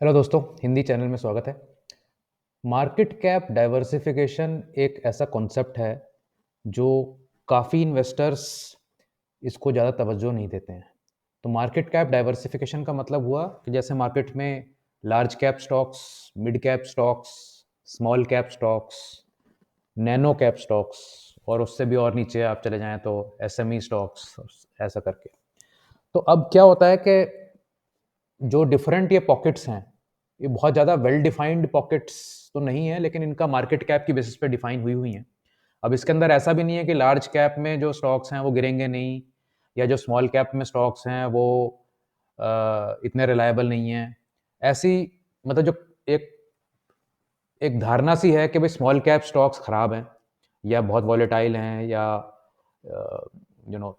Hello दोस्तों, Hindi channel में स्वागत है। मार्केट कैप डाइवर्सिफिकेशन एक ऐसा कॉन्सेप्ट है जो काफ़ी इन्वेस्टर्स इसको ज़्यादा तवज्जो नहीं देते हैं। तो मार्केट कैप डाइवर्सिफिकेशन का मतलब हुआ कि जैसे मार्केट में large cap stocks, mid cap stocks, small cap stocks, nano cap stocks और उससे भी और नीचे आप चले जाएँ तो एसएमई स्टॉक्स ऐसा करके। तो अब क्या होता है कि जो डिफरेंट ये पॉकेट्स हैं, ये बहुत ज़्यादा वेल डिफाइंड पॉकेट्स तो नहीं है, लेकिन इनका मार्केट कैप की बेसिस पे डिफाइन हुई हुई हैं। अब इसके अंदर ऐसा भी नहीं है कि लार्ज कैप में जो स्टॉक्स हैं वो गिरेंगे नहीं, या जो स्मॉल कैप में स्टॉक्स हैं वो इतने रिलायबल नहीं हैं। ऐसी मतलब जो एक एक धारणा सी है कि भाई स्मॉल कैप स्टॉक्स खराब हैं या बहुत वॉलेटाइल हैं या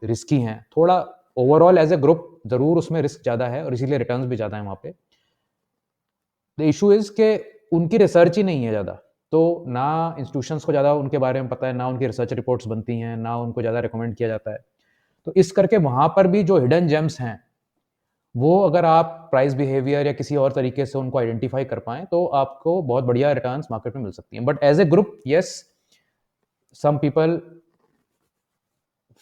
रिस्की हैं। थोड़ा ओवरऑल एज ए ग्रुप ज़रूर उसमें रिस्क ज़्यादा है और इसीलिए रिटर्न्स भी ज़्यादा हैं वहाँ पे। द इशू इज़ कि उनकी रिसर्च ही नहीं है ज़्यादा। तो ना इंस्टीट्यूशंस को ज़्यादा उनके बारे में पता है, ना उनकी रिसर्च रिपोर्ट्स बनती हैं, ना उनको ज़्यादा रिकमेंड किया जाता है। तो इस करके वहाँ पर भी जो हिडन जेम्स हैं, वो अगर आप प्राइस बिहेवियर या किसी और तरीके से उनको आइडेंटिफाई कर पाएँ, तो आपको बहुत बढ़िया रिटर्न्स मार्केट में मिल सकती हैं। But as a group, yes, some people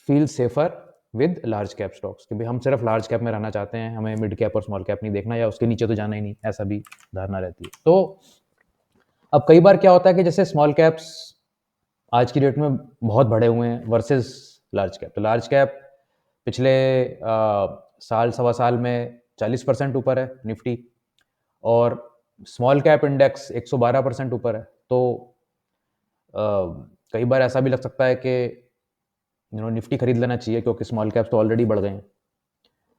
feel safer with large cap stocks कि भाई हम सिर्फ लार्ज कैप में रहना चाहते हैं, हमें मिड कैप और स्मॉल कैप नहीं देखना या उसके नीचे तो जाना ही नहीं, ऐसा भी धारणा रहती है। तो अब कई बार क्या होता है कि जैसे स्मॉल कैप्स आज की डेट में बहुत बढ़े हुए हैं वर्सेस लार्ज कैप। तो लार्ज कैप पिछले साल सवा साल में 40% ऊपर है निफ्टी, और स्मॉल कैप इंडेक्स 112% ऊपर है। तो कई बार ऐसा भी लग सकता है कि निफ्टी खरीद लेना चाहिए क्योंकि स्मॉल कैप्स तो ऑलरेडी बढ़ गए हैं,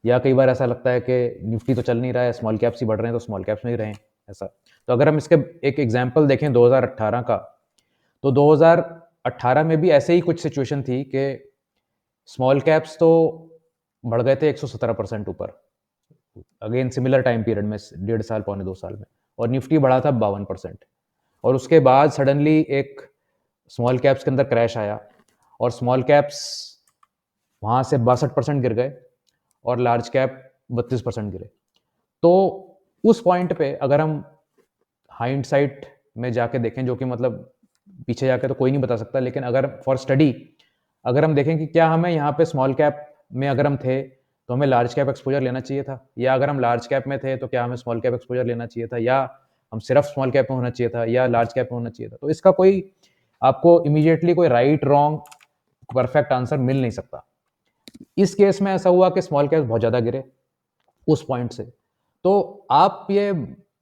या कई बार ऐसा लगता है कि निफ्टी तो चल नहीं रहा है, स्मॉल कैप्स ही बढ़ रहे हैं तो स्मॉल कैप्स में ही रहें, ऐसा। तो अगर हम इसके एक एग्जांपल देखें 2018 का, तो 2018 में भी ऐसे ही कुछ सिचुएशन थी कि स्मॉल कैप्स तो बढ़ गए थे 117% ऊपर, अगेन सिमिलर टाइम पीरियड में, 1.5 साल पौने 2 साल में, और निफ्टी बढ़ा था 52%। और उसके बाद सडनली एक स्मॉल कैप्स के अंदर क्रैश आया और स्मॉल कैप्स वहाँ से 62% गिर गए और लार्ज कैप 32% गिरे। तो उस पॉइंट पे अगर हम हाइंडसाइट में जाके देखें, जो कि मतलब पीछे जाके तो कोई नहीं बता सकता, लेकिन अगर फॉर स्टडी अगर हम देखें कि क्या हमें यहाँ पे स्मॉल कैप में अगर हम थे तो हमें लार्ज कैप एक्सपोजर लेना चाहिए था, या अगर हम लार्ज कैप में थे तो क्या हमें स्मॉल कैप एक्सपोजर लेना चाहिए था, या हम सिर्फ स्मॉल कैप में होना चाहिए था या लार्ज कैप में होना चाहिए था। तो इसका कोई आपको इमीडिएटली कोई राइट रॉन्ग परफेक्ट आंसर मिल नहीं सकता। इस केस में ऐसा हुआ कि स्मॉल कैप बहुत ज़्यादा गिरे उस पॉइंट से। तो आप ये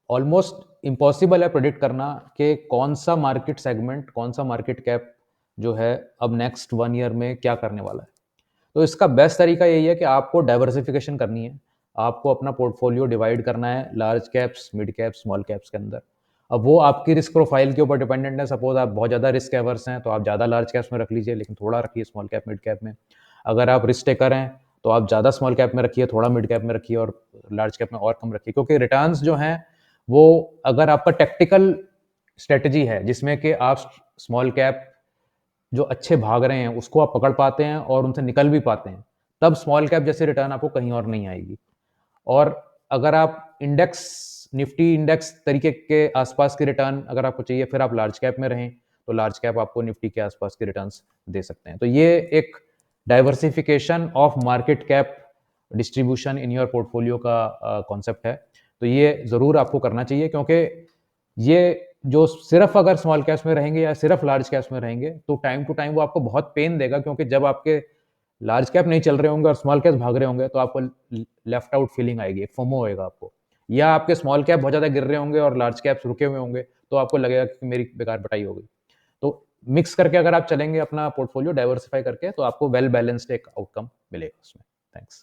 ऑलमोस्ट इम्पॉसिबल है प्रेडिक्ट करना कि कौन सा मार्केट सेगमेंट, कौन सा मार्केट कैप जो है अब नेक्स्ट 1 ईयर में क्या करने वाला है। तो इसका बेस्ट तरीका यही है कि आपको डाइवर्सिफिकेशन करनी है, आपको अपना पोर्टफोलियो डिवाइड करना है large caps, mid caps, small caps के अंदर। अब वो आपकी रिस्क प्रोफाइल के ऊपर डिपेंडेंट है। सपोज आप बहुत ज़्यादा रिस्क एवर्स हैं तो आप ज़्यादा लार्ज कैप्स में रख लीजिए, लेकिन थोड़ा रखिए स्मॉल कैप, मिड कैप में। अगर आप रिस्क टेकर हैं तो आप ज़्यादा स्मॉल कैप में रखिए, थोड़ा मिड कैप में रखिए और लार्ज कैप में और कम रखिए, क्योंकि रिटर्न्स जो हैं वो, अगर आपका टेक्टिकल स्ट्रेटजी है जिसमें कि आप स्मॉल कैप जो अच्छे भाग रहे हैं उसको आप पकड़ पाते हैं और उनसे निकल भी पाते हैं, तब स्मॉल कैप जैसे रिटर्न आपको कहीं और नहीं आएगी। और अगर आप इंडेक्स, निफ्टी इंडेक्स तरीके के आसपास के रिटर्न अगर आपको चाहिए, फिर आप लार्ज कैप में रहें, तो लार्ज कैप आपको निफ्टी के आसपास के रिटर्न्स दे सकते हैं। तो ये एक diversification of market cap distribution in your portfolio का कॉन्सेप्ट है। तो ये ज़रूर आपको करना चाहिए, क्योंकि ये जो सिर्फ अगर स्मॉल कैप्स में रहेंगे या सिर्फ लार्ज कैप्स में रहेंगे तो टाइम टू टाइम वो आपको बहुत पेन देगा, क्योंकि जब आपके लार्ज कैप नहीं चल रहे होंगे और स्मॉल कैप भाग रहे होंगे तो आपको लेफ्ट आउट फीलिंग आएगी, एक फोमो होएगा आपको। या आपके स्मॉल कैप बहुत ज़्यादा गिर रहे होंगे और लार्ज कैप्स रुके हुए होंगे तो आपको लगेगा कि मेरी बेकार बटाई हो गई। तो मिक्स करके अगर आप चलेंगे अपना पोर्टफोलियो डाइवर्सिफाई करके, तो आपको वेल बैलेंस्ड एक आउटकम मिलेगा उसमें। थैंक्स।